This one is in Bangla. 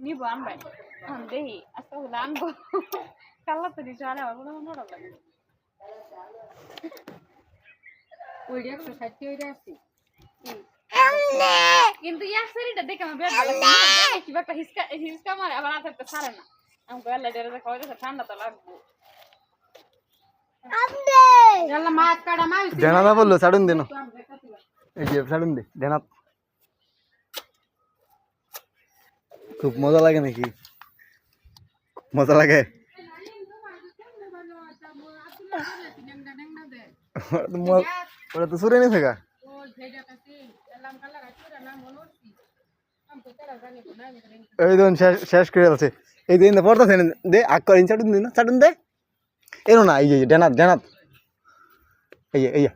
নিব আনবাই দেহি আজকে হলে আনবো কাল্লা তো দিচ্ছে আরে আমার মনে হয় লাগে ওইটা 160 ওইটা আছে কিন্তু ইয়াসেরিটা দেখে আমার বেশ ভালো লাগে কিবা একটা হিসকা মারে আবার হাতে ছাড়ে না আমি গেলে ডেরে খাওয়াইতেছে ঠান্ডা তো লাগবে ইয়াল্লা মাছ কাটা মাছ ডেনা বললো ছাড়ুন দিন এই যে ছাড়ুন দে ডেনা খুব মজা লাগে নাকি মজা লাগে ওটা তো সুরে নিয়ে থাকা এই দেখুন শেষ করে আছে এই দিন পড়তে দে আগ করে ছাড়ুন দিন ছাড়ুন দে এনো না এই যে ডেনাত ডেনাত এই যে